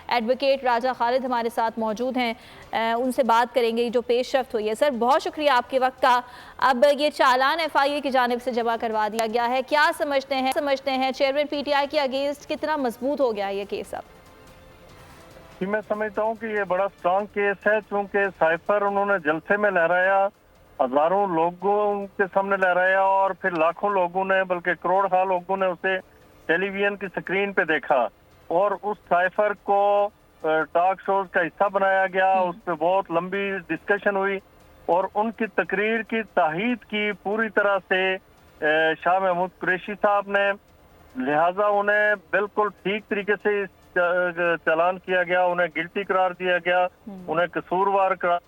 Advocate راجہ خالد ہمارے ساتھ موجود ہیں، ان سے بات کریں گے جو پیش رفت ہوئی ہے۔ سر بہت شکریہ آپ کے وقت کا۔ اب یہ چالان FIA کی جانب سے جمع کروا دیا گیا ہے، کیا سمجھتے ہیں چیئرمین PTI کے اگینسٹ کتنا مضبوط ہو گیا یہ کیس اب؟ میں سمجھتا ہوں کہ یہ بڑا سٹرانگ کیس ہے، چونکہ سائفر انہوں نے جلسے میں لہرایا، ہزاروں لوگوں کے سامنے لہرایا اور پھر لاکھوں لوگوں نے بلکہ کروڑ ہا لوگوں نے اسے ٹیلی ویژن کی سکرین پہ دیکھا اور اس سائفر کو ٹاک شوز کا حصہ بنایا گیا، اس پہ بہت لمبی ڈسکشن ہوئی اور ان کی تقریر کی تائید کی پوری طرح سے شاہ محمود قریشی صاحب نے، لہٰذا انہیں بالکل ٹھیک طریقے سے چالان کیا گیا، انہیں گلٹی قرار دیا گیا، انہیں قصوروار قرار۔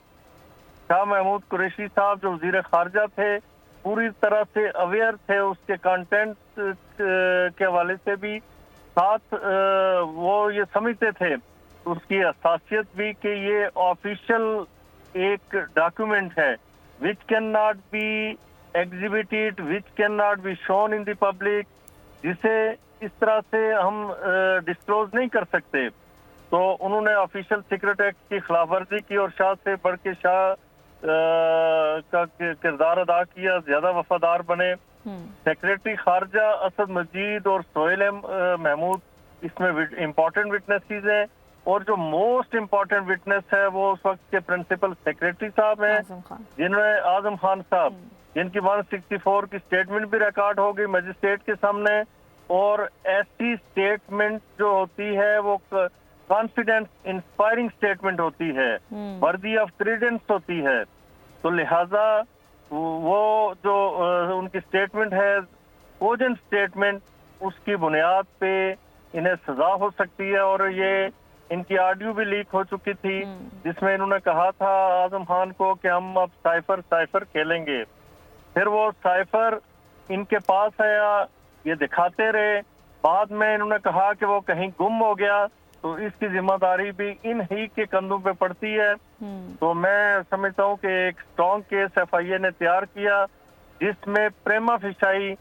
شاہ محمود قریشی صاحب جو وزیر خارجہ تھے پوری طرح سے اویئر تھے اس کے کانٹینٹ کے حوالے سے بھی، ساتھ وہ یہ سمجھتے تھے اس کی حساسیت بھی کہ یہ آفیشل ایک ڈاکیومنٹ ہے which cannot be exhibited, which cannot be shown in the public، جسے اس طرح سے ہم ڈسکلوز نہیں کر سکتے۔ تو انہوں نے آفیشل سیکرٹ ایکٹ کی خلاف ورزی کی اور شاہ سے بڑھ کے شاہ کا کردار ادا کیا، زیادہ وفادار بنے۔ سیکریٹری خارجہ اسد مجید اور سہیل محمود اس میں امپورٹنٹ وٹنسز ہیں، اور جو موسٹ امپورٹنٹ وٹنس ہے وہ اس وقت کے پرنسپل سیکریٹری صاحب ہیں، جنہوں نے اعظم خان صاحب، جن کی 164 کی سٹیٹمنٹ بھی ریکارڈ ہو گئی میجسٹریٹ کے سامنے، اور ایسی سٹیٹمنٹ جو ہوتی ہے وہ کانفیڈنس انسپائرنگ سٹیٹمنٹ ہوتی ہے، وردی آف کریڈنس ہوتی ہے۔ تو لہٰذا وہ جو ان کی سٹیٹمنٹ ہے کوجنٹ سٹیٹمنٹ، اس کی بنیاد پہ انہیں سزا ہو سکتی ہے، اور یہ ان کی آڈیو بھی لیک ہو چکی تھی جس میں انہوں نے کہا تھا اعظم خان کو کہ ہم اب سائفر کھیلیں گے۔ پھر وہ سائفر ان کے پاس آیا، یہ دکھاتے رہے، بعد میں انہوں نے کہا کہ وہ کہیں گم ہو گیا، تو اس کی ذمہ داری بھی ان ہی کے کندھوں پہ پڑتی ہے۔ تو میں سمجھتا ہوں کہ ایک سٹرانگ کیس FIA نے تیار کیا جس میں پریما فیشائی،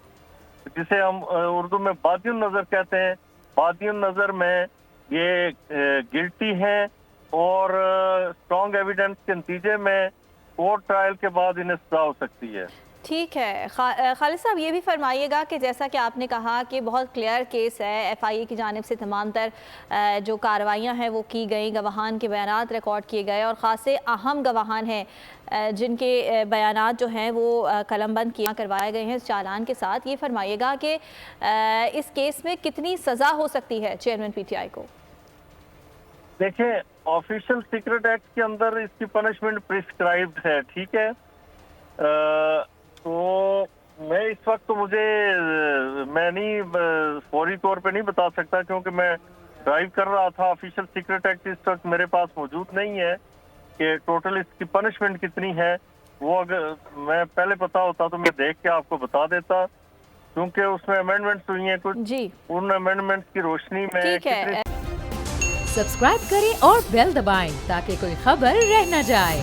جسے ہم اردو میں بادی النظر کہتے ہیں، بادی النظر میں یہ گلٹی ہیں، اور سٹرانگ ایویڈنس کے نتیجے میں کورٹ ٹرائل کے بعد انہیں سزا ہو سکتی ہے۔ ٹھیک ہے خالد صاحب، یہ بھی فرمائیے گا کہ جیسا کہ آپ نے کہا کہ بہت کلیئر کیس ہے، FIA کی جانب سے تمام تر جو کارروائیاں ہیں وہ کی گئیں، گواہان کے بیانات ریکارڈ کیے گئے اور خاصے اہم گواہان ہیں جن کے بیانات جو ہیں وہ قلم بند کروائے گئے ہیں اس چالان کے ساتھ۔ یہ فرمائیے گا کہ اس کیس میں کتنی سزا ہو سکتی ہے چیئرمین PTI کو؟ دیکھیں، آفیشل سیکرٹ ایکٹ کے اندر اس کی پنشمنٹ پرسکرائبڈ ہے، ٹھیک ہے۔ تو میں اس وقت تو میں نہیں فوری طور پہ نہیں بتا سکتا کیونکہ میں ڈرائیو کر رہا تھا۔ آفیشل سیکرٹ ایکٹ اس وقت میرے پاس موجود نہیں ہے کہ ٹوٹل اس کی پنشمنٹ کتنی ہے، وہ اگر میں پہلے پتا ہوتا تو میں دیکھ کے آپ کو بتا دیتا، کیونکہ اس میں امینڈمنٹس ہوئی ہیں کچھ، ان امینڈمنٹس کی روشنی میں۔ سبسکرائب کریں اور بیل دبائیں تاکہ کوئی خبر رہ نہ جائے۔